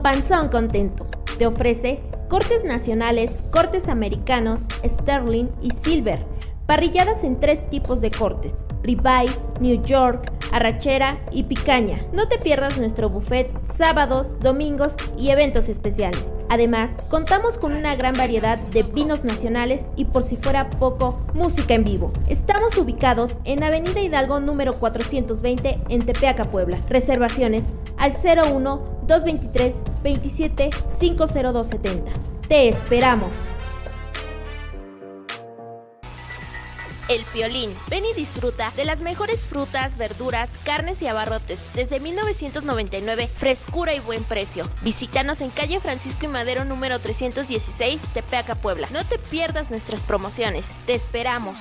Panzón Contento te ofrece cortes nacionales, cortes americanos, sterling y silver, parrilladas en 3 tipos de cortes: ribeye, New York, arrachera y picaña. No te pierdas nuestro buffet sábados, domingos y eventos especiales. Además, contamos con una gran variedad de vinos nacionales y, por si fuera poco, música en vivo. Estamos ubicados en Avenida Hidalgo número 420 en Tepeaca, Puebla. Reservaciones al 01-223-27-50270. Te esperamos. El Piolín. Ven y disfruta de las mejores frutas, verduras, carnes y abarrotes. Desde 1999, frescura y buen precio. Visítanos en calle Francisco y Madero número 316, Tepeaca, Puebla. No te pierdas nuestras promociones. Te esperamos.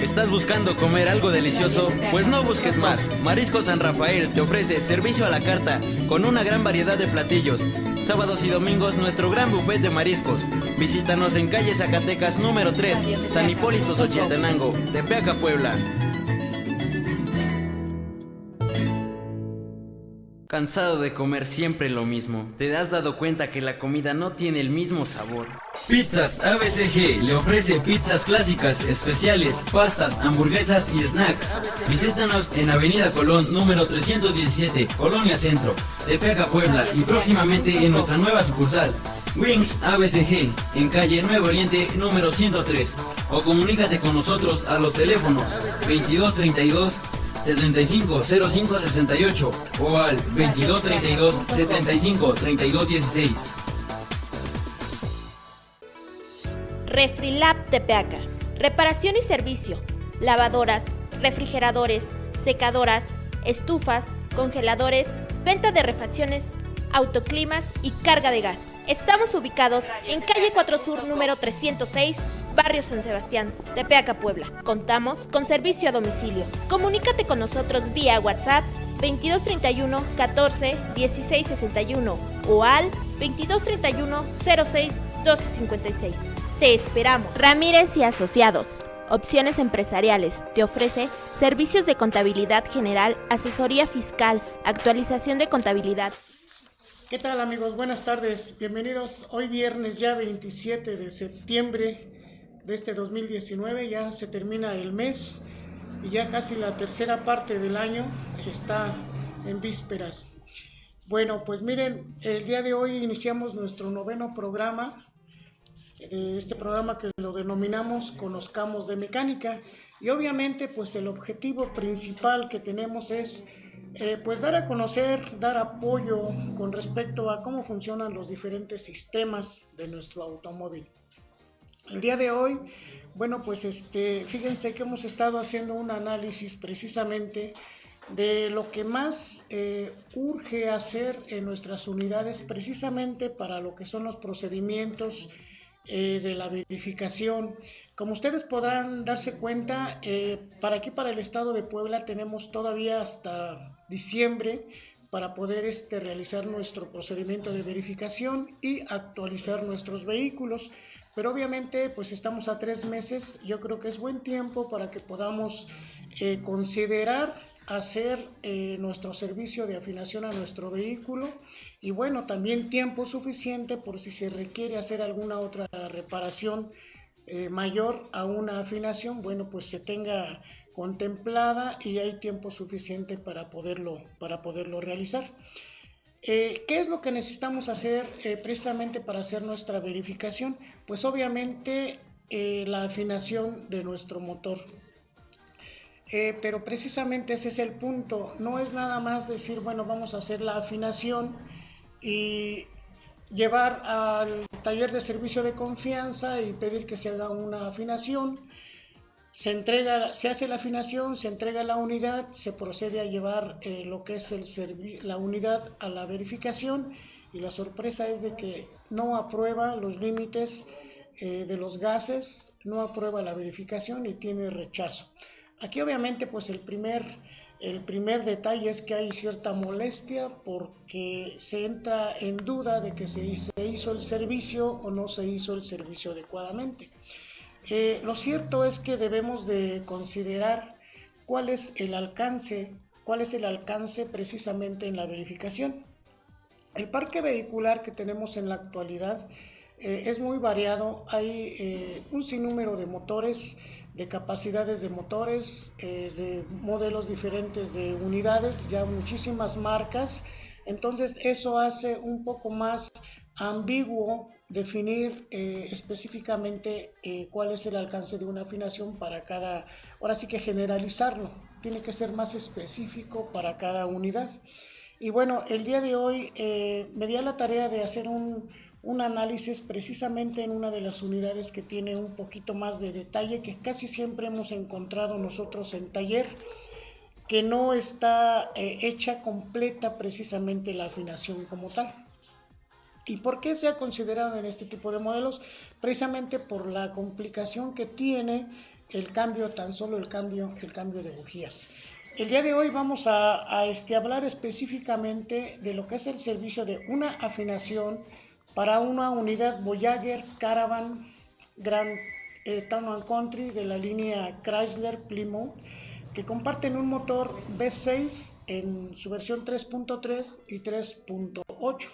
¿Estás buscando comer algo delicioso? Pues no busques más. Mariscos San Rafael te ofrece servicio a la carta con una gran variedad de platillos. Sábados y domingos nuestro gran buffet de mariscos. Visítanos en calle Zacatecas número 3, San Hipólito Xochitenango, Tepeaca, Puebla. ¿Cansado de comer siempre lo mismo? ¿Te has dado cuenta que la comida no tiene el mismo sabor? Pizzas ABCG le ofrece pizzas clásicas, especiales, pastas, hamburguesas y snacks. Visítanos en Avenida Colón número 317, Colonia Centro, Tepeaca, Puebla, y próximamente en nuestra nueva sucursal, Wings ABCG, en calle Nuevo Oriente número 103. O comunícate con nosotros a los teléfonos 2232 750568 o al 2232 753216. Refrilab Tepeaca. Reparación y servicio. Lavadoras, refrigeradores, secadoras, estufas, congeladores, venta de refacciones, autoclimas y carga de gas. Estamos ubicados en calle 4 Sur número 306, Barrio San Sebastián, Tepeaca, Puebla. Contamos con servicio a domicilio. Comunícate con nosotros vía WhatsApp 2231 14 16 61 o al 2231 06 12 56. Te esperamos. Ramírez y Asociados. Opciones empresariales. Te ofrece servicios de contabilidad general, asesoría fiscal, actualización de contabilidad. ¿Qué tal, amigos? Buenas tardes. Bienvenidos. Hoy viernes ya 27 de septiembre de este 2019. Ya se termina el mes y ya casi la tercera parte del año está en vísperas. Bueno, pues miren, el día de hoy iniciamos nuestro 9º programa. Este programa que lo denominamos Conozcamos de Mecánica, y obviamente pues el objetivo principal que tenemos es pues dar a conocer, dar apoyo con respecto a cómo funcionan los diferentes sistemas de nuestro automóvil. El día de hoy, bueno, pues fíjense que hemos estado haciendo un análisis precisamente de lo que más urge hacer en nuestras unidades, precisamente para lo que son los procedimientos de la verificación. Como ustedes podrán darse cuenta, para el estado de Puebla tenemos todavía hasta diciembre para poder realizar nuestro procedimiento de verificación y actualizar nuestros vehículos, pero obviamente pues estamos a 3 meses. Yo creo que es buen tiempo para que podamos considerar hacer nuestro servicio de afinación a nuestro vehículo, y bueno, también tiempo suficiente por si se requiere hacer alguna otra reparación mayor a una afinación, bueno, pues se tenga contemplada y hay tiempo suficiente para poderlo realizar. ¿Qué es lo que necesitamos hacer precisamente para hacer nuestra verificación? Pues obviamente la afinación de nuestro motor. Pero precisamente ese es el punto. No es nada más decir, bueno, vamos a hacer la afinación y llevar al taller de servicio de confianza y pedir que se haga una afinación. Se hace la afinación, se entrega la unidad, se procede a llevar lo que es la unidad a la verificación, y la sorpresa es de que no aprueba los límites de los gases, no aprueba la verificación y tiene rechazo. Aquí obviamente pues el primer detalle es que hay cierta molestia porque se entra en duda de que se hizo el servicio o no se hizo el servicio adecuadamente. Lo cierto es que debemos de considerar cuál es el alcance cuál es el alcance precisamente en la verificación. El parque vehicular que tenemos en la actualidad es muy variado, hay un sinnúmero de motores, de capacidades de motores, de modelos diferentes de unidades, ya muchísimas marcas, entonces eso hace un poco más ambiguo definir específicamente cuál es el alcance de una afinación para cada, ahora sí que generalizarlo, tiene que ser más específico para cada unidad. Y bueno, el día de hoy me di a la tarea de hacer un análisis precisamente en una de las unidades que tiene un poquito más de detalle, que casi siempre hemos encontrado nosotros en taller, que no está hecha completa precisamente la afinación como tal. ¿Y por qué se ha considerado en este tipo de modelos? Precisamente por la complicación que tiene el cambio, tan solo el cambio de bujías. El día de hoy vamos a hablar específicamente de lo que es el servicio de una afinación para una unidad Voyager Caravan Grand Town & Country de la línea Chrysler Plymouth, que comparten un motor V6 en su versión 3.3 y 3.8.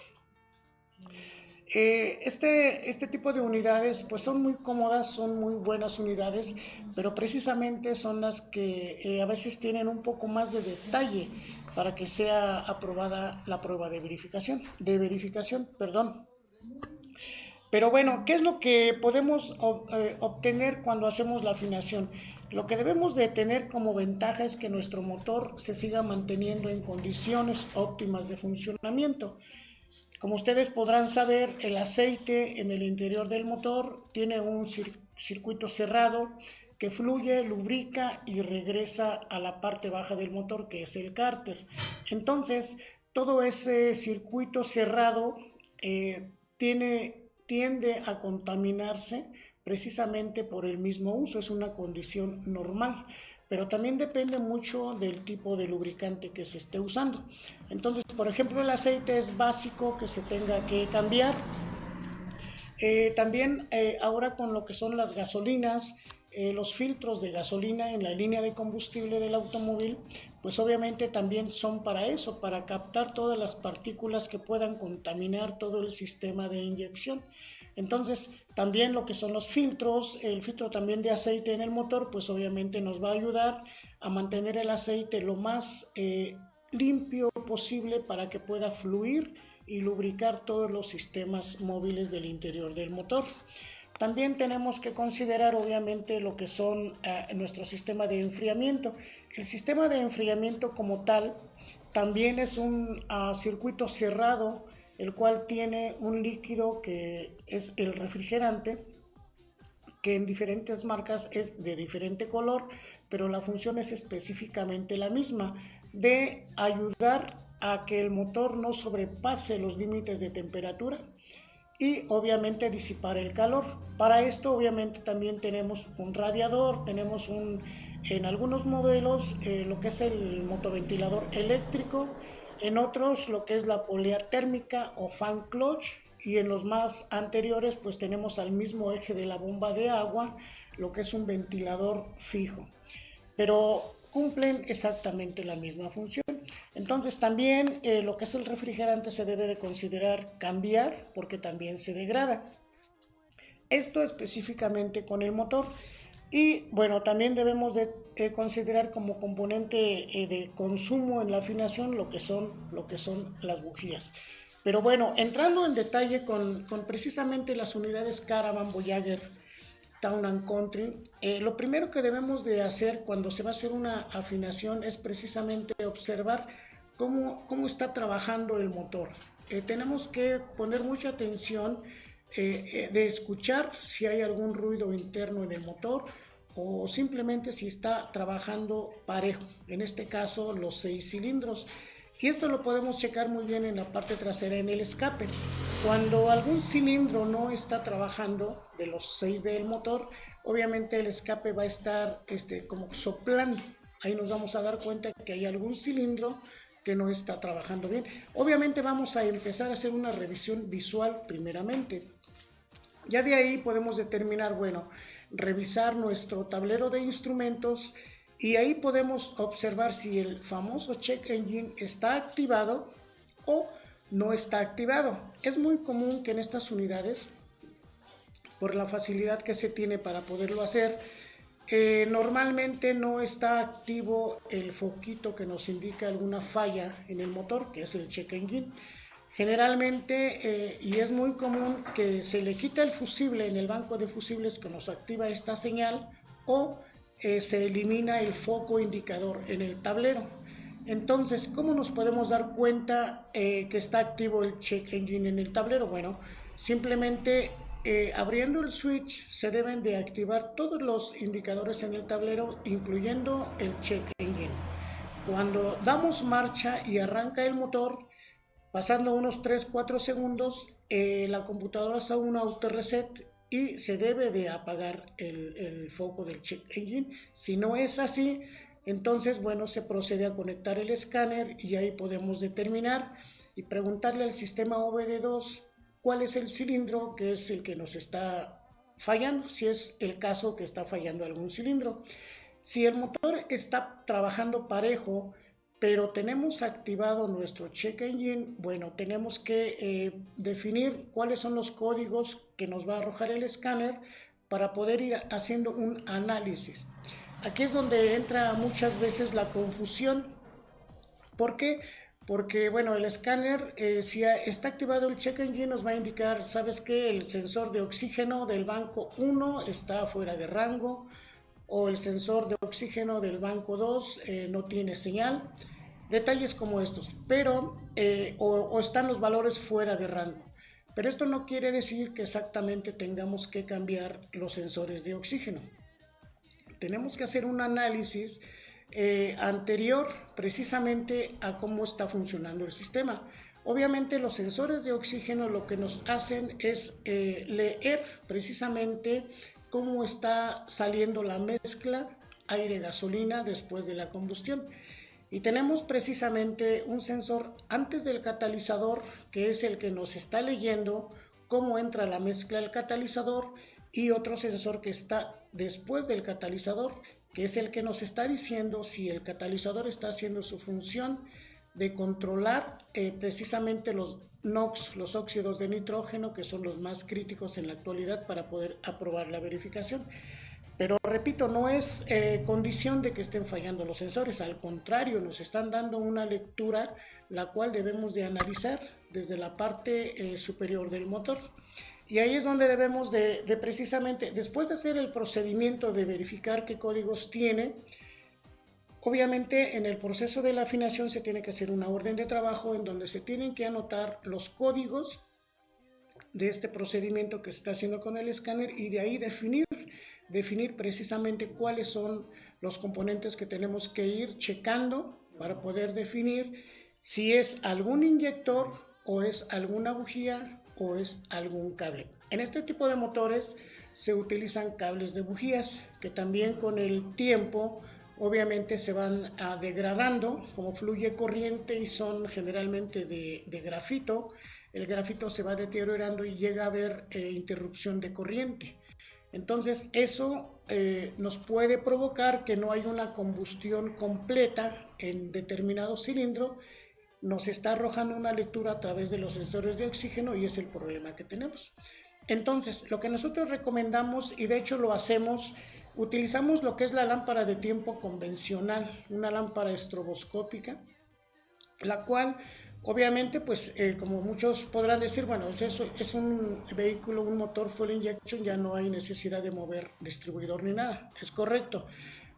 Este tipo de unidades pues son muy cómodas, son muy buenas unidades, pero precisamente son las que a veces tienen un poco más de detalle para que sea aprobada la prueba de verificación. Pero bueno, ¿qué es lo que podemos obtener cuando hacemos la afinación? Lo que debemos de tener como ventaja es que nuestro motor se siga manteniendo en condiciones óptimas de funcionamiento. Como ustedes podrán saber, el aceite en el interior del motor tiene un circuito cerrado que fluye, lubrica y regresa a la parte baja del motor, que es el cárter. Entonces, todo ese circuito cerrado tiende a contaminarse precisamente por el mismo uso, es una condición normal, pero también depende mucho del tipo de lubricante que se esté usando. Entonces, por ejemplo, el aceite es básico que se tenga que cambiar. También ahora con lo que son las gasolinas, los filtros de gasolina en la línea de combustible del automóvil, pues obviamente también son para eso, para captar todas las partículas que puedan contaminar todo el sistema de inyección. Entonces, también lo que son los filtros, el filtro también de aceite en el motor, pues obviamente nos va a ayudar a mantener el aceite lo más limpio posible para que pueda fluir y lubricar todos los sistemas móviles del interior del motor. También tenemos que considerar obviamente lo que son nuestro sistema de enfriamiento. El sistema de enfriamiento como tal también es un circuito cerrado, el cual tiene un líquido que es el refrigerante, que en diferentes marcas es de diferente color, pero la función es específicamente la misma, de ayudar a que el motor no sobrepase los límites de temperatura y obviamente disipar el calor. Para esto obviamente también tenemos un radiador, tenemos en algunos modelos lo que es el motoventilador eléctrico, en otros lo que es la polea térmica o fan clutch, y en los más anteriores pues tenemos al mismo eje de la bomba de agua lo que es un ventilador fijo, pero cumplen exactamente la misma función. Entonces también lo que es el refrigerante se debe de considerar cambiar porque también se degrada. Esto específicamente con el motor. Y bueno, también debemos de considerar como componente de consumo en la afinación lo que son las bujías. Pero bueno, entrando en detalle con precisamente las unidades Caravan Voyager Town & Country, lo primero que debemos de hacer cuando se va a hacer una afinación es precisamente observar cómo está trabajando el motor. Tenemos que poner mucha atención de escuchar si hay algún ruido interno en el motor o simplemente si está trabajando parejo, en este caso los 6 cilindros. Y esto lo podemos checar muy bien en la parte trasera, en el escape. Cuando algún cilindro no está trabajando de los 6 del motor, obviamente el escape va a estar como soplando. Ahí nos vamos a dar cuenta que hay algún cilindro que no está trabajando bien. Obviamente vamos a empezar a hacer una revisión visual primeramente. Ya de ahí podemos determinar, revisar nuestro tablero de instrumentos y ahí podemos observar si el famoso check engine está activado o no está activado. Es muy común que en estas unidades, por la facilidad que se tiene para poderlo hacer, normalmente no está activo el foquito que nos indica alguna falla en el motor, que es el check engine. Generalmente, y es muy común que se le quita el fusible en el banco de fusibles que nos activa esta señal, o se elimina el foco indicador en el tablero. Entonces, ¿cómo nos podemos dar cuenta que está activo el check engine en el tablero? Bueno, simplemente abriendo el switch se deben de activar todos los indicadores en el tablero, incluyendo el check engine. Cuando damos marcha y arranca el motor, pasando unos 3-4 segundos, la computadora hace un auto reset y se debe de apagar el foco del check engine. Si no es así, entonces, bueno, se procede a conectar el escáner y ahí podemos determinar y preguntarle al sistema OBD2 cuál es el cilindro que es el que nos está fallando, si es el caso que está fallando algún cilindro. Si el motor está trabajando parejo, pero tenemos activado nuestro check engine, bueno, tenemos que definir cuáles son los códigos que nos va a arrojar el escáner para poder ir haciendo un análisis. Aquí es donde entra muchas veces la confusión. ¿Por qué? Porque, bueno, el escáner, si está activado el check engine, nos va a indicar, ¿sabes qué? El sensor de oxígeno del banco 1 está fuera de rango, o el sensor de oxígeno del banco 2 no tiene señal. Detalles como estos, pero o están los valores fuera de rango. Pero esto no quiere decir que exactamente tengamos que cambiar los sensores de oxígeno. Tenemos que hacer un análisis anterior precisamente a cómo está funcionando el sistema. Obviamente los sensores de oxígeno lo que nos hacen es leer precisamente cómo está saliendo la mezcla aire-gasolina después de la combustión. Y tenemos precisamente un sensor antes del catalizador, que es el que nos está leyendo cómo entra la mezcla al catalizador, y otro sensor que está después del catalizador, que es el que nos está diciendo si el catalizador está haciendo su función de controlar precisamente los NOx, los óxidos de nitrógeno, que son los más críticos en la actualidad para poder aprobar la verificación. Pero repito, no es condición de que estén fallando los sensores, al contrario, nos están dando una lectura la cual debemos de analizar desde la parte superior del motor. Y ahí es donde debemos de precisamente, después de hacer el procedimiento de verificar qué códigos tiene, obviamente en el proceso de la afinación se tiene que hacer una orden de trabajo en donde se tienen que anotar los códigos de este procedimiento que se está haciendo con el escáner, y de ahí definir precisamente cuáles son los componentes que tenemos que ir checando para poder definir si es algún inyector o es alguna bujía o es algún cable. En este tipo de motores se utilizan cables de bujías que también con el tiempo obviamente se van degradando como fluye corriente y son generalmente de grafito. El grafito se va deteriorando y llega a haber interrupción de corriente. Entonces eso nos puede provocar que no haya una combustión completa en determinado cilindro. Nos está arrojando una lectura a través de los sensores de oxígeno y es el problema que tenemos. Entonces, lo que nosotros recomendamos, y de hecho lo hacemos, utilizamos lo que es la lámpara de tiempo convencional, una lámpara estroboscópica, la cual obviamente, pues como muchos podrán decir, bueno, es un vehículo, un motor full injection, ya no hay necesidad de mover distribuidor ni nada, es correcto,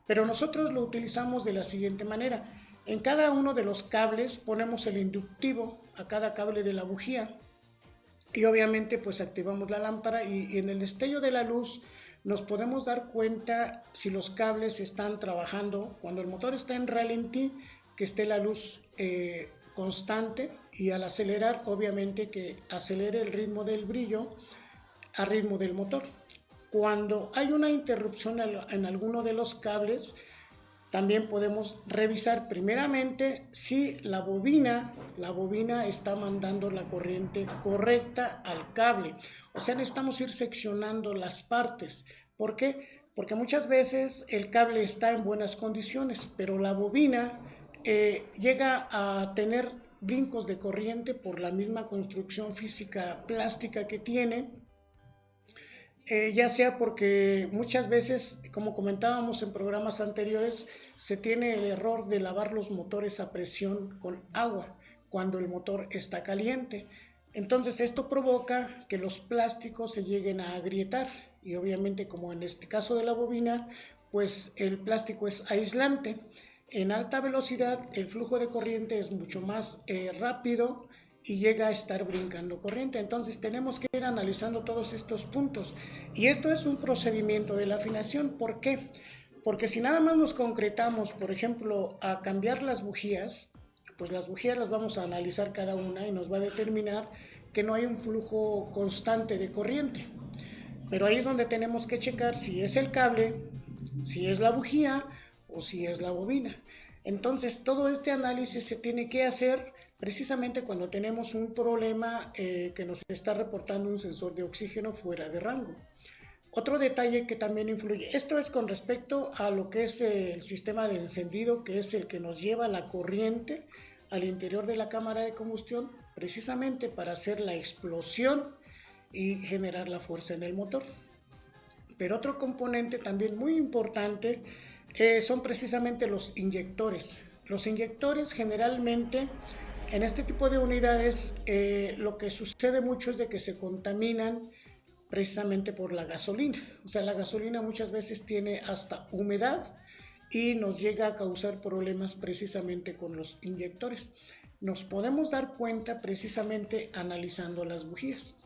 pero nosotros lo utilizamos de la siguiente manera. En cada uno de los cables ponemos el inductivo a cada cable de la bujía y obviamente pues activamos la lámpara y en el destello de la luz nos podemos dar cuenta si los cables están trabajando. Cuando el motor está en ralentí, que esté la luz constante, y al acelerar obviamente que acelere el ritmo del brillo a ritmo del motor. Cuando hay una interrupción en alguno de los cables, también podemos revisar primeramente si la bobina está mandando la corriente correcta al cable. O sea, necesitamos ir seccionando las partes. ¿Por qué? porque muchas veces el cable está en buenas condiciones, pero la bobina llega a tener brincos de corriente por la misma construcción física plástica que tiene, ya sea porque muchas veces, como comentábamos en programas anteriores, se tiene el error de lavar los motores a presión con agua cuando el motor está caliente. Entonces esto provoca que los plásticos se lleguen a agrietar y obviamente, como en este caso de la bobina, pues el plástico es aislante. En alta velocidad el flujo de corriente es mucho más rápido y llega a estar brincando corriente. Entonces tenemos que ir analizando todos estos puntos, y esto es un procedimiento de la afinación. ¿Por qué? Porque si nada más nos concretamos, por ejemplo, a cambiar las bujías, pues las bujías las vamos a analizar cada una y nos va a determinar que no hay un flujo constante de corriente. Pero ahí es donde tenemos que checar si es el cable, si es la bujía o si es la bobina. Entonces todo este análisis se tiene que hacer precisamente cuando tenemos un problema que nos está reportando un sensor de oxígeno fuera de rango. Otro detalle que también influye, esto es con respecto a lo que es el sistema de encendido, que es el que nos lleva la corriente al interior de la cámara de combustión, precisamente para hacer la explosión y generar la fuerza en el motor. Pero otro componente también muy importante son precisamente los inyectores. Los inyectores generalmente en este tipo de unidades lo que sucede mucho es de que se contaminan precisamente por la gasolina. O sea, la gasolina muchas veces tiene hasta humedad y nos llega a causar problemas precisamente con los inyectores. Nos podemos dar cuenta precisamente analizando las bujías.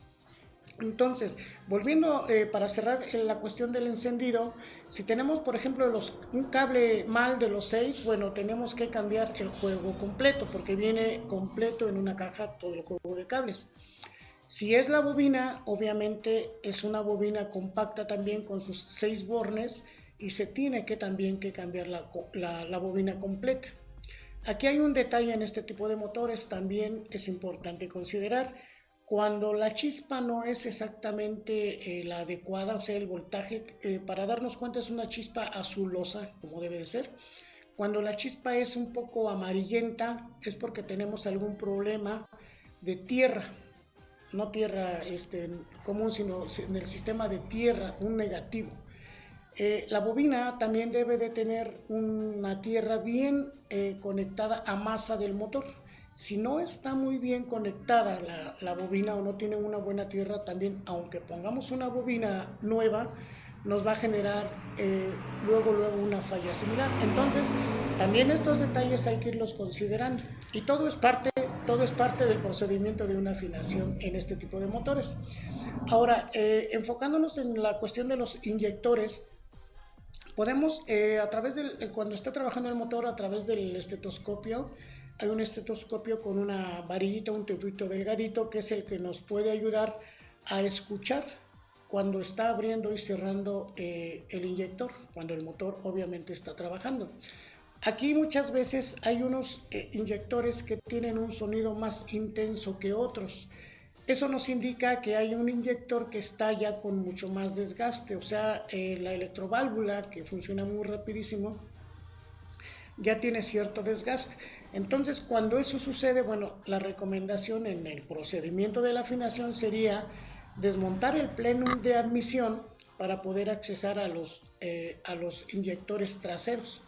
Entonces, volviendo para cerrar la cuestión del encendido, si tenemos por ejemplo un cable mal de los 6, bueno, tenemos que cambiar el juego completo, porque viene completo en una caja todo el juego de cables. Si es la bobina, obviamente es una bobina compacta también con sus 6 bornes, y se tiene que también que cambiar la bobina completa. Aquí hay un detalle en este tipo de motores, también es importante considerar. Cuando la chispa no es exactamente la adecuada, o sea, el voltaje, para darnos cuenta es una chispa azulosa, como debe de ser. Cuando la chispa es un poco amarillenta, es porque tenemos algún problema de tierra, no tierra común, sino en el sistema de tierra, un negativo. La bobina también debe de tener una tierra bien conectada a masa del motor. Si no está muy bien conectada la bobina o no tiene una buena tierra, también aunque pongamos una bobina nueva, nos va a generar luego una falla similar. Entonces también estos detalles hay que irlos considerando, y todo es parte del procedimiento de una afinación en este tipo de motores. Ahora, enfocándonos en la cuestión de los inyectores, podemos cuando está trabajando el motor, a través del estetoscopio, hay un estetoscopio con una varillita, un tubito delgadito, que es el que nos puede ayudar a escuchar cuando está abriendo y cerrando el inyector, cuando el motor obviamente está trabajando. Aquí muchas veces hay unos inyectores que tienen un sonido más intenso que otros. Eso nos indica que hay un inyector que está ya con mucho más desgaste, o sea, la electroválvula, que funciona muy rapidísimo, ya tiene cierto desgaste. Entonces, cuando eso sucede, bueno, la recomendación en el procedimiento de la afinación sería desmontar el plenum de admisión para poder accesar a los inyectores traseros.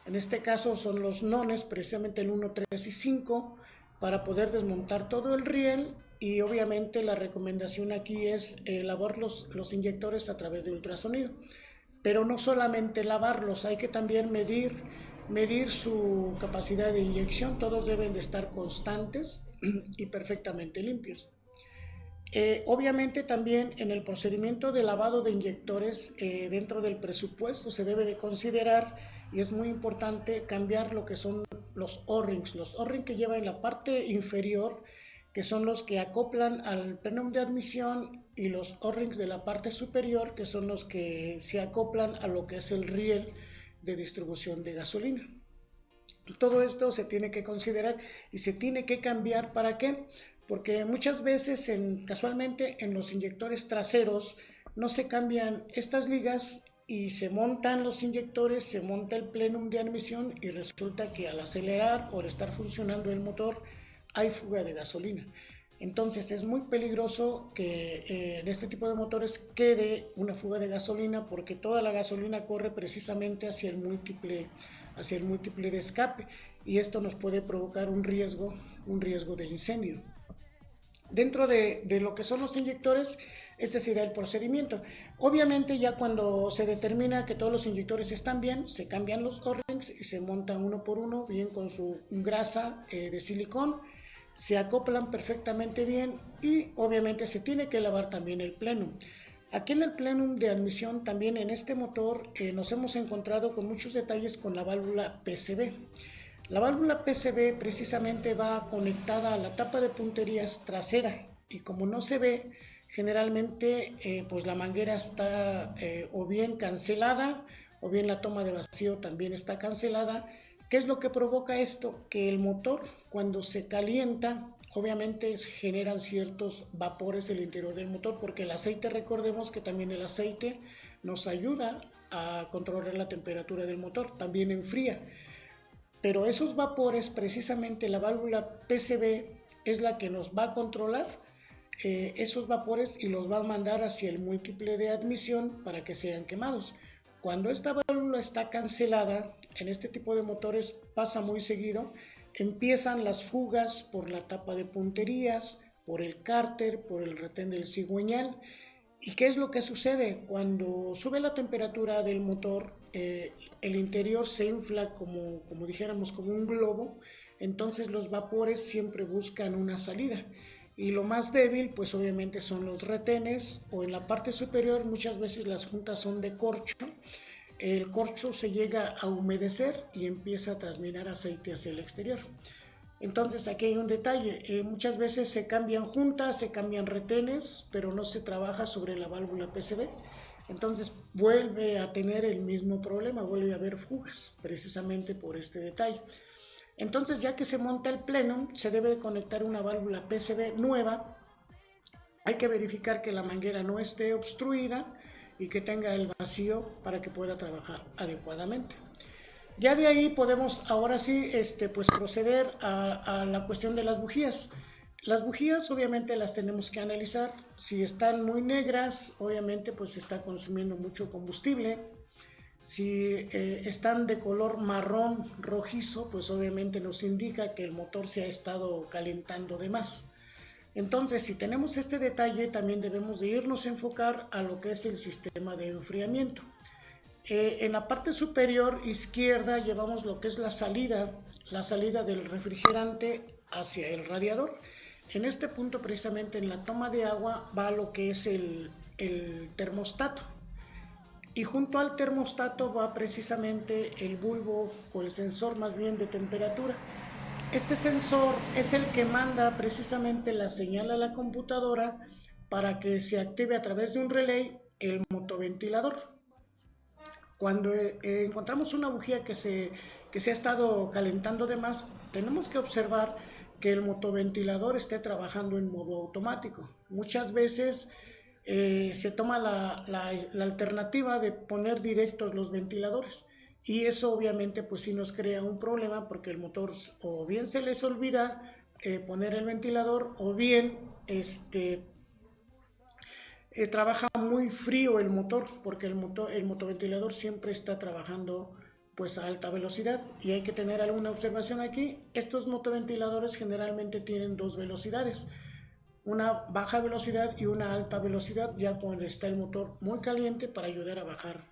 En este caso son los nones, precisamente el 1, 3 y 5, para poder desmontar todo el riel, y obviamente la recomendación aquí es lavar los inyectores a través de ultrasonido. Pero no solamente lavarlos, hay que también medir su capacidad de inyección. Todos deben de estar constantes y perfectamente limpios. Obviamente también en el procedimiento de lavado de inyectores, dentro del presupuesto se debe de considerar, y es muy importante, cambiar lo que son los O-rings. Los O-rings que llevan en la parte inferior, que son los que acoplan al plenum de admisión, y los O-rings de la parte superior, que son los que se acoplan a lo que es el riel de distribución de gasolina. Todo esto se tiene que considerar y se tiene que cambiar. ¿Para qué? Porque muchas veces casualmente en los inyectores traseros no se cambian estas ligas y se montan los inyectores, se monta el plenum de admisión y resulta que al acelerar o al estar funcionando el motor hay fuga de gasolina. Entonces es muy peligroso que en este tipo de motores quede una fuga de gasolina, porque toda la gasolina corre precisamente hacia el múltiple de escape, y esto nos puede provocar un riesgo de incendio. Dentro de lo que son los inyectores, este será el procedimiento. Obviamente ya cuando se determina que todos los inyectores están bien, se cambian los O-rings y se montan uno por uno, bien con su grasa de silicón, se acoplan perfectamente bien y obviamente se tiene que lavar también el plenum. Aquí en el plenum de admisión, también en este motor, nos hemos encontrado con muchos detalles con la válvula PCV. La válvula PCV precisamente va conectada a la tapa de punterías trasera, y como no se ve, generalmente pues la manguera está o bien cancelada, o bien la toma de vacío también está cancelada. ¿Qué es lo que provoca esto? Que el motor, cuando se calienta, obviamente generan ciertos vapores en el interior del motor, porque el aceite, recordemos que también el aceite nos ayuda a controlar la temperatura del motor, también enfría. Pero esos vapores, precisamente la válvula PCV es la que nos va a controlar esos vapores y los va a mandar hacia el múltiple de admisión para que sean quemados. Cuando esta válvula está cancelada, en este tipo de motores pasa muy seguido, empiezan las fugas por la tapa de punterías, por el cárter, por el retén del cigüeñal. ¿Y qué es lo que sucede? Cuando sube la temperatura del motor, el interior se infla como dijéramos, como un globo, entonces los vapores siempre buscan una salida. Y lo más débil, pues obviamente son los retenes, o en la parte superior muchas veces las juntas son de corcho. El corcho se llega a humedecer y empieza a transminar aceite hacia el exterior. Entonces aquí hay un detalle, muchas veces se cambian juntas, se cambian retenes, pero no se trabaja sobre la válvula PCV. Entonces vuelve a tener el mismo problema, vuelve a haber fugas, precisamente por este detalle. Entonces, ya que se monta el plenum, se debe de conectar una válvula PCV nueva. Hay que verificar que la manguera no esté obstruida y que tenga el vacío para que pueda trabajar adecuadamente. Ya de ahí podemos ahora sí pues proceder a la cuestión de las bujías. Las bujías obviamente las tenemos que analizar. Si están muy negras, obviamente pues se está consumiendo mucho combustible. Si están de color marrón rojizo, pues obviamente nos indica que el motor se ha estado calentando de más. Entonces, si tenemos este detalle, también debemos de irnos a enfocar a lo que es el sistema de enfriamiento. En la parte superior izquierda llevamos lo que es la salida del refrigerante hacia el radiador. En este punto, precisamente en la toma de agua, va lo que es el termostato. Y junto al termostato va precisamente el bulbo, o el sensor más bien de temperatura. Este sensor es el que manda precisamente la señal a la computadora para que se active a través de un relay el motoventilador. Cuando encontramos una bujía que se ha estado calentando de más, tenemos que observar que el motoventilador esté trabajando en modo automático. Muchas veces se toma la alternativa de poner directos los ventiladores, y eso obviamente pues sí nos crea un problema, porque el motor o bien se les olvida poner el ventilador, o bien trabaja muy frío el motor, porque el motoventilador siempre está trabajando pues a alta velocidad. Y hay que tener alguna observación aquí. Estos motoventiladores generalmente tienen dos velocidades, una baja velocidad y una alta velocidad, ya cuando está el motor muy caliente, para ayudar a bajar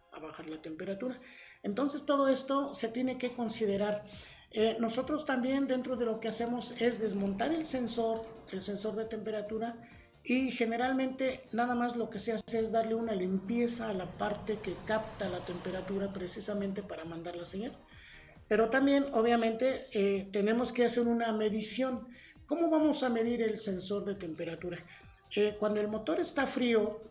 la temperatura. Entonces todo esto se tiene que considerar. Nosotros también, dentro de lo que hacemos, es desmontar el sensor de temperatura, y generalmente nada más lo que se hace es darle una limpieza a la parte que capta la temperatura, precisamente para mandar la señal. Pero también obviamente tenemos que hacer una medición. ¿Cómo vamos a medir el sensor de temperatura? Cuando el motor está frío,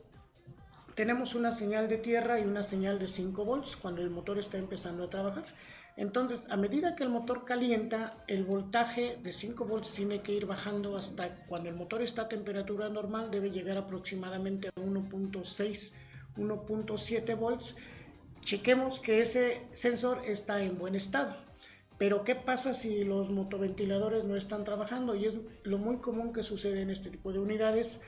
tenemos una señal de tierra y una señal de 5 volts cuando el motor está empezando a trabajar. Entonces, a medida que el motor calienta, el voltaje de 5 volts tiene que ir bajando hasta cuando el motor está a temperatura normal, debe llegar aproximadamente a 1.6, 1.7 volts. chequemos que ese sensor está en buen estado. Pero ¿qué pasa si los motoventiladores no están trabajando? Y es lo muy común que sucede en este tipo de unidades.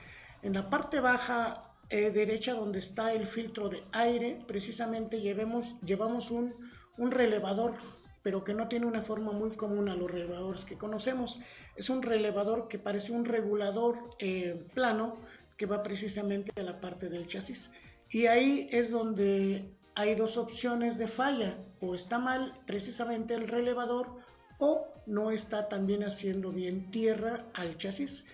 En la parte baja derecha, donde está el filtro de aire, precisamente llevamos un relevador, pero que no tiene una forma muy común a los relevadores que conocemos. Es un relevador que parece un regulador plano que va precisamente a la parte del chasis. Y ahí es donde hay dos opciones de falla: o está mal precisamente el relevador, o no está también haciendo bien tierra al chasis.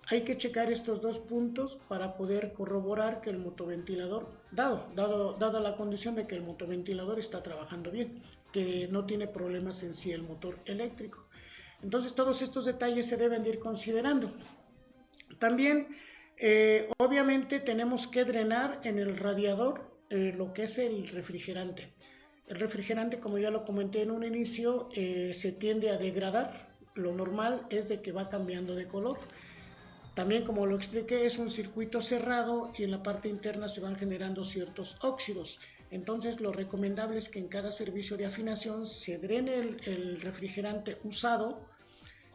Hay que checar estos dos puntos para poder corroborar que el motoventilador, dada la condición de que el motoventilador está trabajando bien, que no tiene problemas en sí el motor eléctrico. Entonces todos estos detalles se deben de ir considerando. También obviamente tenemos que drenar en el radiador lo que es el refrigerante. El refrigerante, como ya lo comenté en un inicio, se tiende a degradar. Lo normal es de que va cambiando de color. También, como lo expliqué, es un circuito cerrado y en la parte interna se van generando ciertos óxidos. Entonces, lo recomendable es que en cada servicio de afinación se drene el refrigerante usado,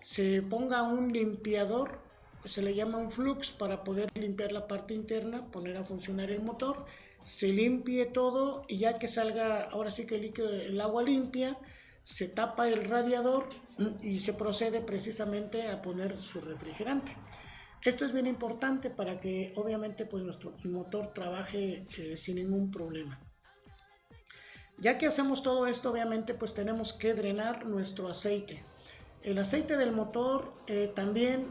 se ponga un limpiador, se le llama un flux, para poder limpiar la parte interna, poner a funcionar el motor, se limpie todo y ya que salga, ahora sí que el agua limpia, se tapa el radiador y se procede precisamente a poner su refrigerante. Esto es bien importante para que obviamente pues nuestro motor trabaje sin ningún problema. Ya que hacemos todo esto, obviamente pues tenemos que drenar nuestro aceite. El aceite del motor también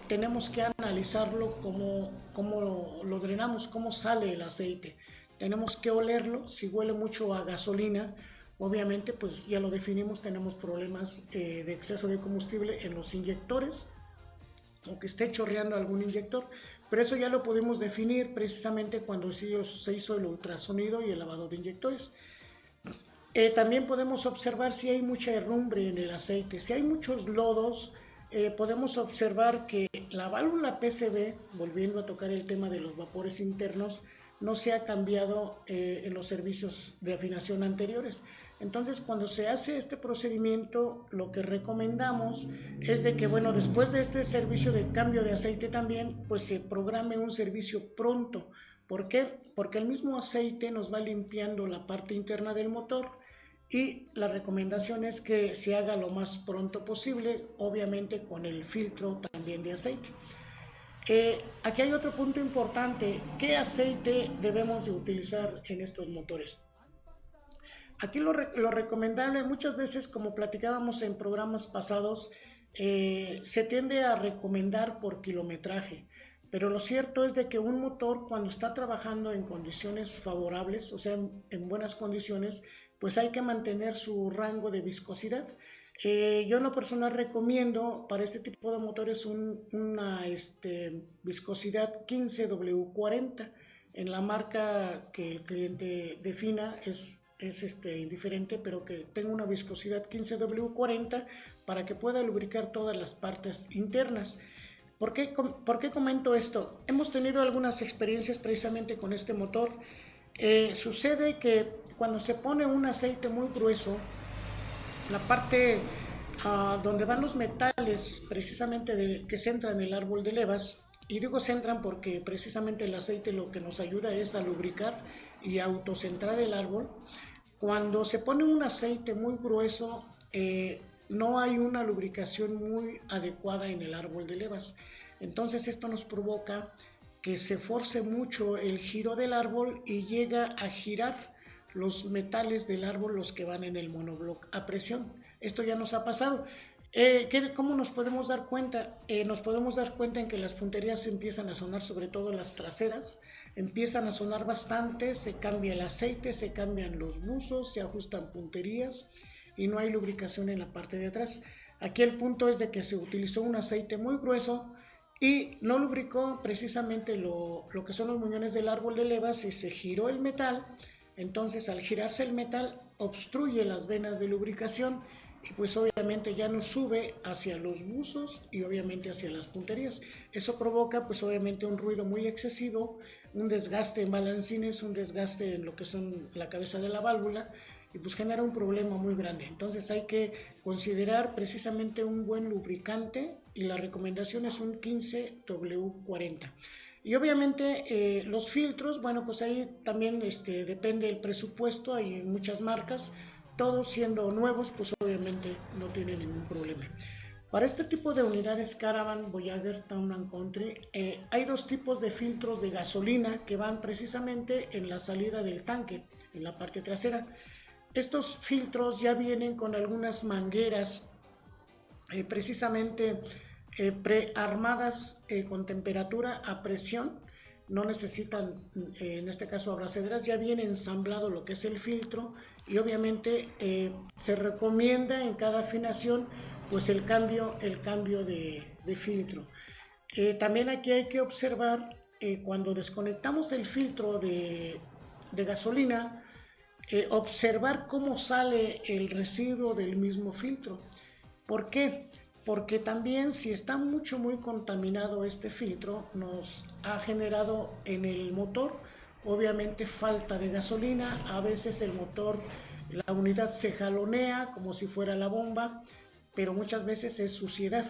tenemos que analizarlo, cómo lo drenamos, cómo sale el aceite. Tenemos que olerlo. Si huele mucho a gasolina, obviamente pues ya lo definimos, tenemos problemas de exceso de combustible en los inyectores, o que esté chorreando algún inyector, pero eso ya lo pudimos definir precisamente cuando se hizo el ultrasonido y el lavado de inyectores. También podemos observar si hay mucha herrumbre en el aceite. Si hay muchos lodos, podemos observar que la válvula PCV, volviendo a tocar el tema de los vapores internos, no se ha cambiado en los servicios de afinación anteriores. Entonces, cuando se hace este procedimiento, lo que recomendamos es de que, bueno, después de este servicio de cambio de aceite también, pues se programe un servicio pronto. ¿Por qué? Porque el mismo aceite nos va limpiando la parte interna del motor y la recomendación es que se haga lo más pronto posible, obviamente con el filtro también de aceite. Aquí hay otro punto importante: ¿qué aceite debemos de utilizar en estos motores? Aquí lo recomendable, muchas veces, como platicábamos en programas pasados, se tiende a recomendar por kilometraje, pero lo cierto es de que un motor, cuando está trabajando en condiciones favorables, o sea, en buenas condiciones, pues hay que mantener su rango de viscosidad. Yo en lo personal recomiendo para este tipo de motores una viscosidad 15W40. En la marca que el cliente defina es indiferente, pero que tenga una viscosidad 15W40 para que pueda lubricar todas las partes internas. ¿Por qué comento esto? Hemos tenido algunas experiencias precisamente con este motor. Sucede que cuando se pone un aceite muy grueso, la parte donde van los metales precisamente que centran el árbol de levas, y digo centran porque precisamente el aceite lo que nos ayuda es a lubricar y autocentrar el árbol. Cuando se pone un aceite muy grueso, no hay una lubricación muy adecuada en el árbol de levas. Entonces esto nos provoca que se force mucho el giro del árbol y llega a girar los metales del árbol, los que van en el monobloc a presión. Esto ya nos ha pasado. ¿Cómo nos podemos dar cuenta? Nos podemos dar cuenta en que las punterías empiezan a sonar, sobre todo las traseras, empiezan a sonar bastante, se cambia el aceite, se cambian los buzos, se ajustan punterías y no hay lubricación en la parte de atrás. Aquí el punto es de que se utilizó un aceite muy grueso y no lubricó precisamente lo que son los muñones del árbol de levas y se giró el metal. Entonces, al girarse el metal, obstruye las venas de lubricación y pues obviamente ya no sube hacia los buzos y obviamente hacia las punterías. Eso provoca pues obviamente un ruido muy excesivo, un desgaste en balancines, un desgaste en lo que son la cabeza de la válvula, y pues genera un problema muy grande. Entonces hay que considerar precisamente un buen lubricante, y la recomendación es un 15W40. Y obviamente los filtros, bueno, pues ahí también depende del presupuesto, hay muchas marcas, todos siendo nuevos, pues obviamente no tienen ningún problema. Para este tipo de unidades Caravan, Voyager, Town & Country, hay dos tipos de filtros de gasolina que van precisamente en la salida del tanque, en la parte trasera. Estos filtros ya vienen con algunas mangueras precisamente prearmadas con temperatura a presión, no necesitan en este caso abrazaderas, ya viene ensamblado lo que es el filtro, y obviamente se recomienda en cada afinación pues el cambio de filtro. También aquí hay que observar cuando desconectamos el filtro de gasolina, observar cómo sale el residuo del mismo filtro. ¿Por qué? Porque también si está muy contaminado este filtro, nos ha generado en el motor obviamente falta de gasolina. A veces el motor, la unidad se jalonea como si fuera la bomba, pero muchas veces es suciedad.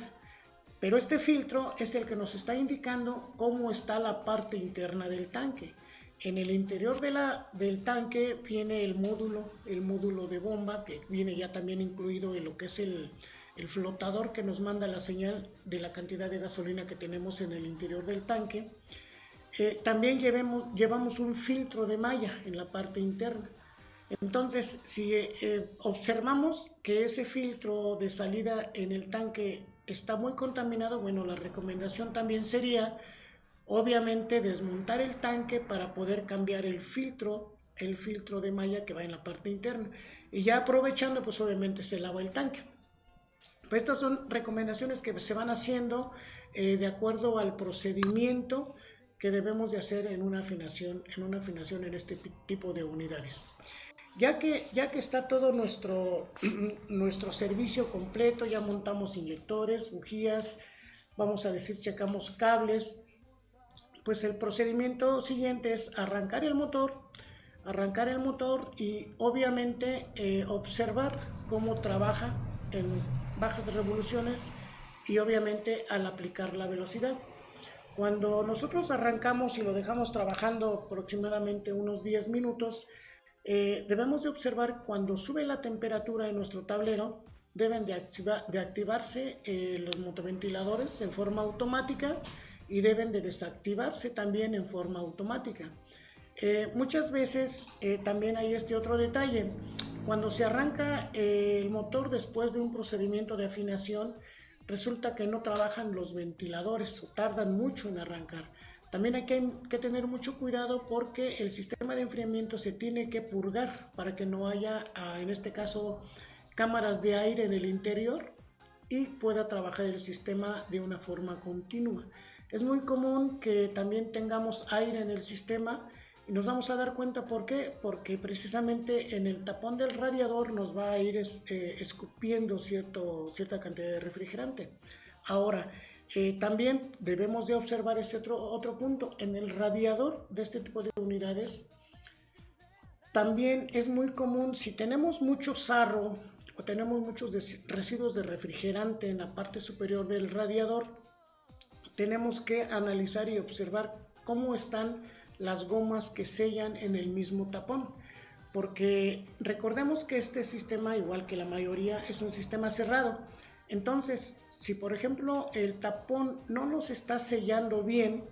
Pero este filtro es el que nos está indicando cómo está la parte interna del tanque. En el interior del tanque viene el módulo de bomba, que viene ya también incluido en lo que es el flotador que nos manda la señal de la cantidad de gasolina que tenemos en el interior del tanque. También llevamos un filtro de malla en la parte interna. Entonces, si observamos que ese filtro de salida en el tanque está muy contaminado, bueno, la recomendación también sería obviamente desmontar el tanque para poder cambiar el filtro de malla que va en la parte interna, y ya aprovechando pues obviamente se lava el tanque. Pues estas son recomendaciones que se van haciendo de acuerdo al procedimiento que debemos de hacer en una afinación en este tipo de unidades. Ya que está todo nuestro servicio completo, ya montamos inyectores, bujías, vamos a decir, checamos cables, pues el procedimiento siguiente es arrancar el motor y obviamente observar cómo trabaja en bajas revoluciones y obviamente al aplicar la velocidad. Cuando nosotros arrancamos y lo dejamos trabajando aproximadamente unos 10 minutos, debemos de observar cuando sube la temperatura en nuestro tablero, deben de activarse los motoventiladores en forma automática y deben de desactivarse también en forma automática. Muchas veces también hay este otro detalle: cuando se arranca el motor después de un procedimiento de afinación, resulta que no trabajan los ventiladores o tardan mucho en arrancar. También hay que tener mucho cuidado porque el sistema de enfriamiento se tiene que purgar para que no haya, en este caso, cámaras de aire en el interior y pueda trabajar el sistema de una forma continua. Es muy común que también tengamos aire en el sistema y nos vamos a dar cuenta por qué, porque precisamente en el tapón del radiador nos va a ir escupiendo cierta cantidad de refrigerante. Ahora, también debemos de observar ese otro punto. En el radiador de este tipo de unidades también es muy común, si tenemos mucho sarro o tenemos muchos residuos de refrigerante en la parte superior del radiador, tenemos que analizar y observar cómo están las gomas que sellan en el mismo tapón, porque recordemos que este sistema, igual que la mayoría, es un sistema cerrado. Entonces, si por ejemplo el tapón no nos está sellando bien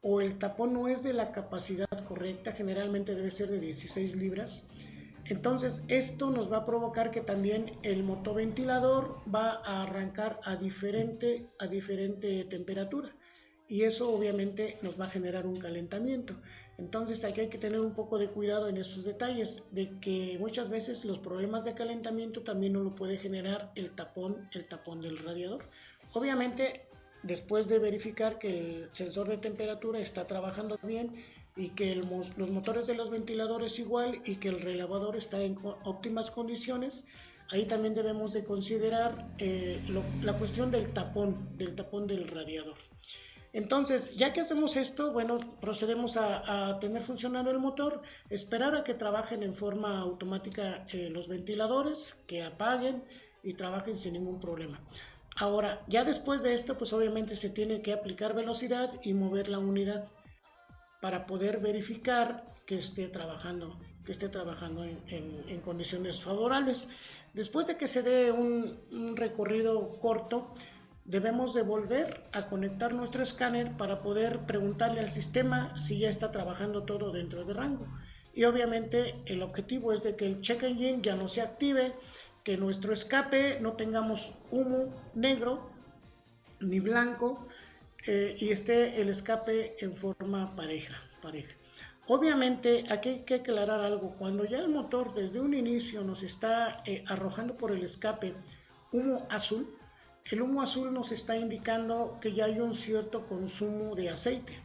o el tapón no es de la capacidad correcta, generalmente debe ser de 16 libras, entonces esto nos va a provocar que también el motoventilador va a arrancar a diferente temperatura, y eso obviamente nos va a generar un calentamiento. Entonces aquí hay que tener un poco de cuidado en esos detalles, de que muchas veces los problemas de calentamiento también no lo puede generar el tapón del radiador. Obviamente, después de verificar que el sensor de temperatura está trabajando bien y que los motores de los ventiladores igual y que el relavador está en óptimas condiciones, ahí también debemos de considerar la cuestión del tapón del radiador. Entonces, ya que hacemos esto, bueno, procedemos a tener funcionando el motor, esperar a que trabajen en forma automática los ventiladores, que apaguen y trabajen sin ningún problema. Ahora, ya después de esto, pues obviamente se tiene que aplicar velocidad y mover la unidad para poder verificar que esté trabajando en condiciones favorables. Después de que se dé un recorrido corto, debemos de volver a conectar nuestro escáner para poder preguntarle al sistema si ya está trabajando todo dentro de rango. Y obviamente el objetivo es de que el check engine ya no se active, que nuestro escape no tengamos humo negro ni blanco y esté el escape en forma pareja. Obviamente aquí hay que aclarar algo: cuando ya el motor desde un inicio nos está arrojando por el escape humo azul, el humo azul nos está indicando que ya hay un cierto consumo de aceite.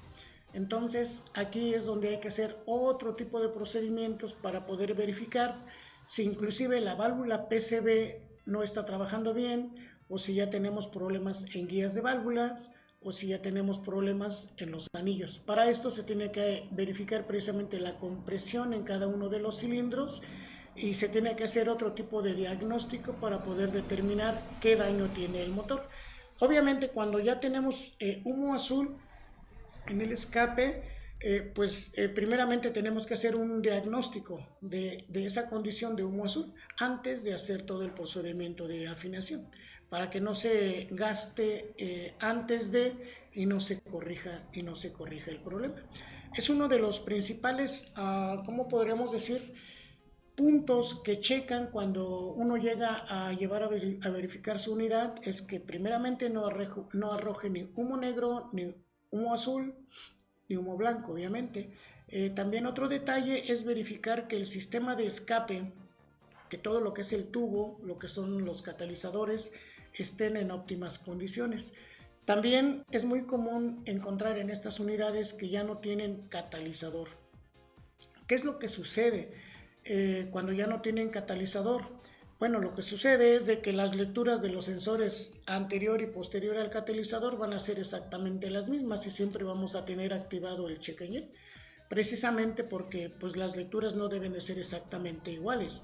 Entonces aquí es donde hay que hacer otro tipo de procedimientos para poder verificar si inclusive la válvula PCV no está trabajando bien, o si ya tenemos problemas en guías de válvulas, o si ya tenemos problemas en los anillos. Para esto se tiene que verificar precisamente la compresión en cada uno de los cilindros y se tiene que hacer otro tipo de diagnóstico para poder determinar qué daño tiene el motor. Obviamente cuando ya tenemos humo azul en el escape, primeramente tenemos que hacer un diagnóstico de esa condición de humo azul antes de hacer todo el procedimiento de afinación, para que no se gaste antes de y no se corrija el problema. Es uno de los principales, ¿cómo podríamos decir?, puntos que checan cuando uno llega a llevar a verificar su unidad, es que primeramente no arroje ni humo negro, ni humo azul, ni humo blanco, obviamente. También otro detalle es verificar que el sistema de escape, que todo lo que es el tubo, lo que son los catalizadores, estén en óptimas condiciones. También es muy común encontrar en estas unidades que ya no tienen catalizador. ¿Qué es lo que sucede cuando ya no tienen catalizador? Bueno, lo que sucede es de que las lecturas de los sensores anterior y posterior al catalizador van a ser exactamente las mismas y siempre vamos a tener activado el check engine, precisamente porque pues las lecturas no deben de ser exactamente iguales.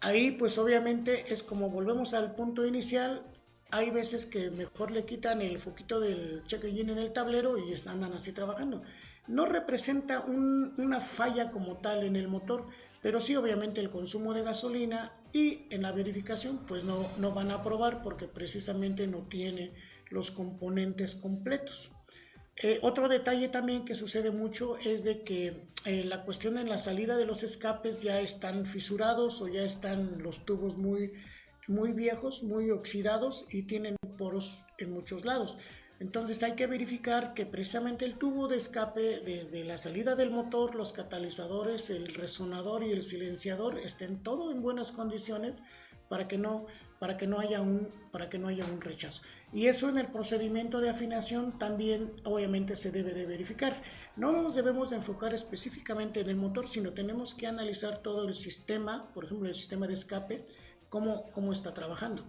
Ahí pues obviamente es como volvemos al punto inicial. Hay veces que mejor le quitan el foquito del check engine en el tablero y andan así trabajando. No representa una falla como tal en el motor, pero sí obviamente el consumo de gasolina, y en la verificación pues no van a aprobar porque precisamente no tiene los componentes completos. Otro detalle también que sucede mucho es de que la cuestión en la salida de los escapes ya están fisurados o ya están los tubos muy viejos, muy oxidados y tienen poros en muchos lados. Entonces hay que verificar que precisamente el tubo de escape, desde la salida del motor, los catalizadores, el resonador y el silenciador estén todo en buenas condiciones para que no haya un rechazo. Y eso en el procedimiento de afinación también obviamente se debe de verificar. No nos debemos de enfocar específicamente en el motor, sino tenemos que analizar todo el sistema, por ejemplo el sistema de escape, cómo está trabajando.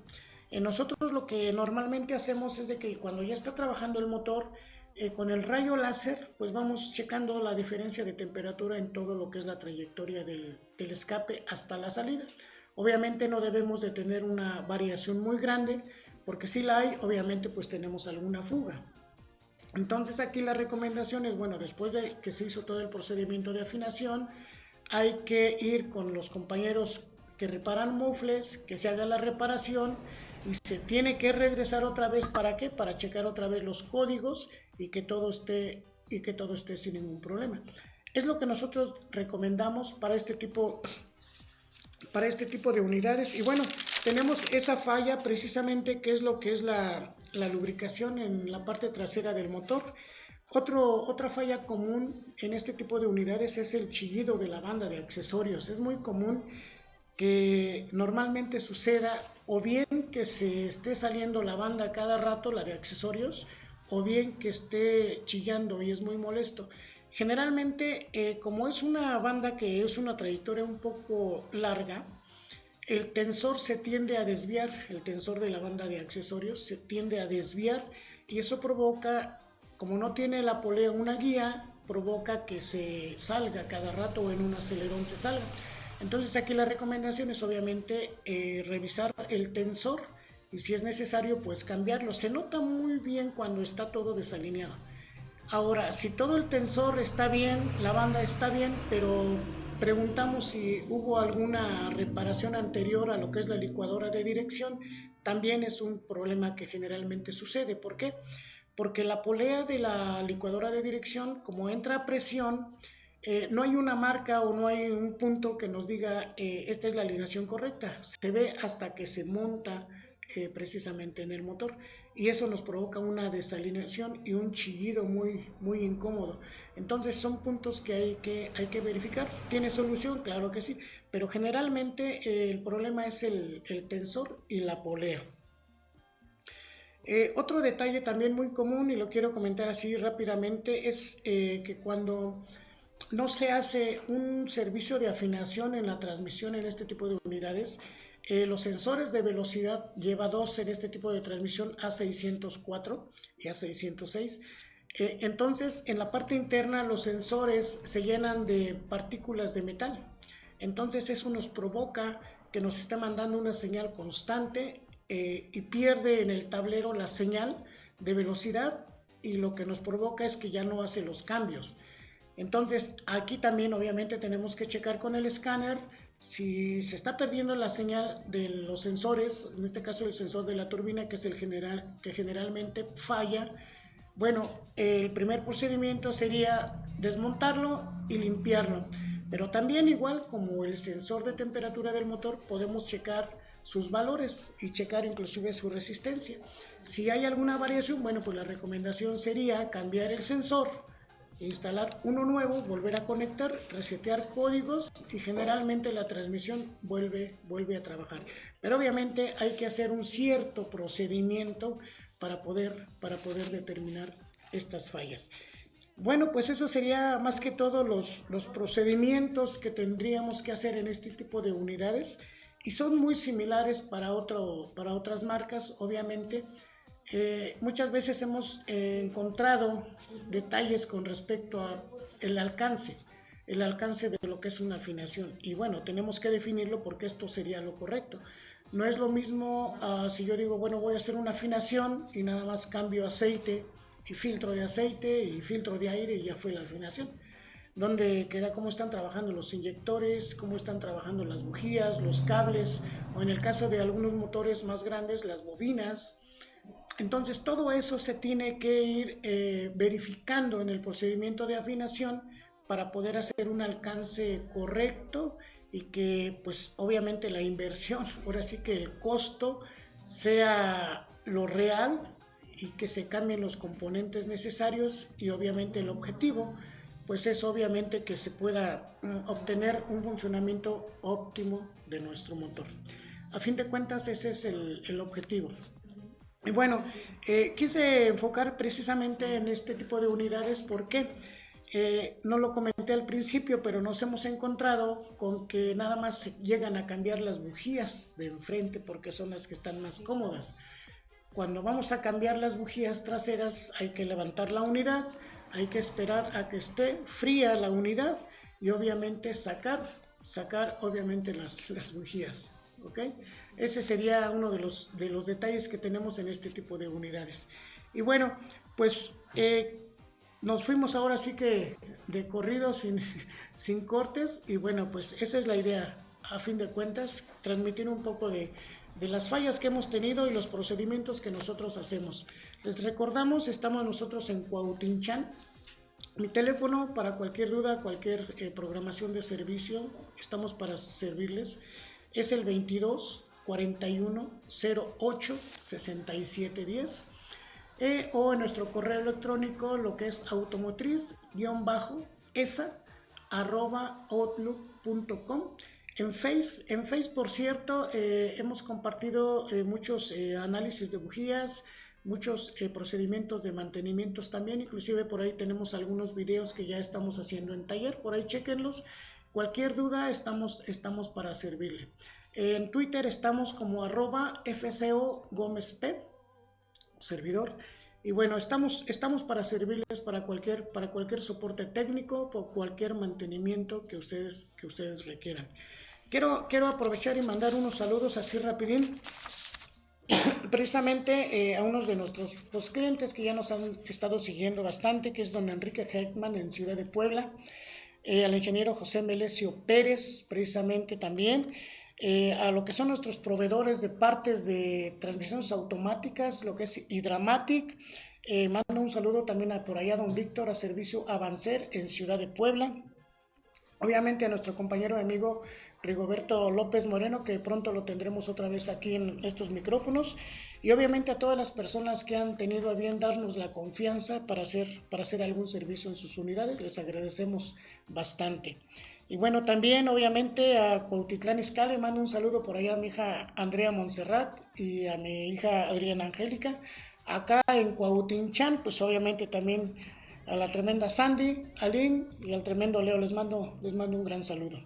Nosotros lo que normalmente hacemos es de que cuando ya está trabajando el motor, con el rayo láser, pues vamos checando la diferencia de temperatura en todo lo que es la trayectoria del escape hasta la salida. Obviamente no debemos de tener una variación muy grande, porque si la hay, obviamente pues tenemos alguna fuga. Entonces aquí la recomendación es, bueno, después de que se hizo todo el procedimiento de afinación, hay que ir con los compañeros que reparan mufles, que se haga la reparación y se tiene que regresar otra vez. ¿Para qué? Para checar otra vez los códigos y que todo esté sin ningún problema. Es lo que nosotros recomendamos para este tipo de unidades. Y bueno, tenemos esa falla precisamente, que es lo que es la lubricación en la parte trasera del motor. Otra falla común en este tipo de unidades es el chillido de la banda de accesorios. Es muy común que normalmente suceda o bien que se esté saliendo la banda cada rato, la de accesorios, o bien que esté chillando y es muy molesto. Generalmente, como es una banda que es una trayectoria un poco larga, el tensor se tiende a desviar, el tensor de la banda de accesorios se tiende a desviar y eso provoca, como no tiene la polea una guía, provoca que se salga cada rato o en un acelerón se salga. Entonces aquí la recomendación es obviamente revisar el tensor y si es necesario pues cambiarlo. Se nota muy bien cuando está todo desalineado. Ahora, si todo el tensor está bien, la banda está bien, pero preguntamos si hubo alguna reparación anterior a lo que es la licuadora de dirección, también es un problema que generalmente sucede. ¿Por qué? Porque la polea de la licuadora de dirección, como entra a presión, no hay una marca o no hay un punto que nos diga esta es la alineación correcta. Se ve hasta que se monta precisamente en el motor y eso nos provoca una desalineación y un chillido muy, muy incómodo. Entonces son puntos que hay que verificar. ¿Tiene solución? Claro que sí, pero generalmente el problema es el tensor y la polea. Otro detalle también muy común, y lo quiero comentar así rápidamente, es que cuando no se hace un servicio de afinación en la transmisión en este tipo de unidades, los sensores de velocidad lleva dos en este tipo de transmisión A604 y A606. Entonces en la parte interna los sensores se llenan de partículas de metal. Entonces eso nos provoca que nos esté mandando una señal constante y pierde en el tablero la señal de velocidad y lo que nos provoca es que ya no hace los cambios. Entonces aquí también obviamente tenemos que checar con el escáner si se está perdiendo la señal de los sensores, en este caso el sensor de la turbina que es el que generalmente falla. Bueno, el primer procedimiento sería desmontarlo y limpiarlo, pero también igual como el sensor de temperatura del motor podemos checar sus valores y checar inclusive su resistencia. Si hay alguna variación, bueno, pues la recomendación sería cambiar el sensor, instalar uno nuevo, volver a conectar, resetear códigos y generalmente la transmisión vuelve a trabajar. Pero obviamente hay que hacer un cierto procedimiento para poder determinar estas fallas. Bueno, pues eso sería más que todo los procedimientos que tendríamos que hacer en este tipo de unidades y son muy similares para otras marcas, obviamente. Muchas veces hemos encontrado detalles con respecto a el alcance de lo que es una afinación y bueno, tenemos que definirlo porque esto sería lo correcto. No es lo mismo si yo digo, bueno, voy a hacer una afinación y nada más cambio aceite y filtro de aceite y filtro de aire y ya fue la afinación. Donde queda cómo están trabajando los inyectores, cómo están trabajando las bujías, los cables, o en el caso de algunos motores más grandes, las bobinas. Entonces todo eso se tiene que ir verificando en el procedimiento de afinación para poder hacer un alcance correcto y que pues obviamente la inversión, ahora sí que el costo sea lo real y que se cambien los componentes necesarios y obviamente el objetivo pues es obviamente que se pueda obtener un funcionamiento óptimo de nuestro motor. A fin de cuentas ese es el objetivo. Y bueno, quise enfocar precisamente en este tipo de unidades porque no lo comenté al principio, pero nos hemos encontrado con que nada más se llegan a cambiar las bujías de enfrente porque son las que están más cómodas. Cuando vamos a cambiar las bujías traseras hay que levantar la unidad, hay que esperar a que esté fría la unidad y obviamente sacar obviamente las bujías. ¿Okay? Ese sería uno de los detalles que tenemos en este tipo de unidades. Y bueno, pues nos fuimos ahora sí que de corrido sin cortes y bueno, pues esa es la idea, a fin de cuentas, transmitir un poco de las fallas que hemos tenido y los procedimientos que nosotros hacemos. Les recordamos, estamos nosotros en Cuauhtinchan. Mi teléfono para cualquier duda, cualquier programación de servicio, estamos para servirles. Es el 22 41 08 67 10 o en nuestro correo electrónico lo que es automotriz-esa@outlook.com. En Face, por cierto, hemos compartido muchos análisis de bujías, muchos procedimientos de mantenimientos también, inclusive por ahí tenemos algunos videos que ya estamos haciendo en taller, por ahí chequenlos. Cualquier duda estamos para servirle. En Twitter estamos como @FCO Gómez P, servidor. Y bueno, estamos para servirles para cualquier soporte técnico, por cualquier mantenimiento que ustedes requieran. Quiero aprovechar y mandar unos saludos así rapidín, precisamente a unos de nuestros clientes que ya nos han estado siguiendo bastante, que es don Enrique Heckman en Ciudad de Puebla, al ingeniero José Melesio Pérez, precisamente también, a lo que son nuestros proveedores de partes de transmisiones automáticas, lo que es Hydramatic. Mando un saludo también por allá a don Víctor, a Servicio Avancer en Ciudad de Puebla. Obviamente a nuestro compañero y amigo Rigoberto López Moreno, que pronto lo tendremos otra vez aquí en estos micrófonos, y obviamente a todas las personas que han tenido a bien darnos la confianza para hacer algún servicio en sus unidades. Les agradecemos bastante. Y bueno, también obviamente a Cuautitlán Izcalli, mando un saludo por allá a mi hija Andrea Montserrat y a mi hija Adriana Angélica. Acá en Cuautinchán, pues obviamente también a la tremenda Sandy, Aline y al tremendo Leo, les mando un gran saludo.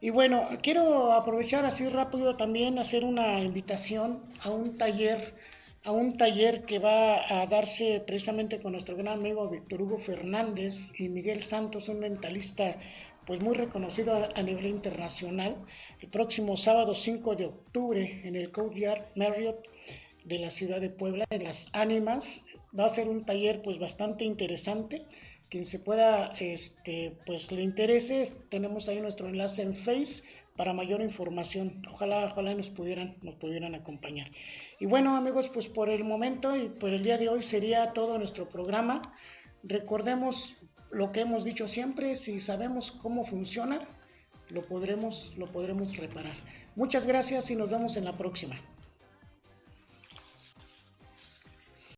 Y bueno, quiero aprovechar así rápido también hacer una invitación a un taller que va a darse precisamente con nuestro gran amigo Víctor Hugo Fernández y Miguel Santos, un mentalista pues muy reconocido a nivel internacional, el próximo sábado 5 de octubre en el Courtyard Marriott de la ciudad de Puebla, en Las Ánimas. Va a ser un taller pues bastante interesante. Quien se pueda, pues le interese, tenemos ahí nuestro enlace en Face para mayor información. Ojalá nos pudieran acompañar. Y bueno, amigos, pues por el momento y por el día de hoy sería todo nuestro programa. Recordemos lo que hemos dicho siempre: si sabemos cómo funciona, lo podremos reparar. Muchas gracias y nos vemos en la próxima.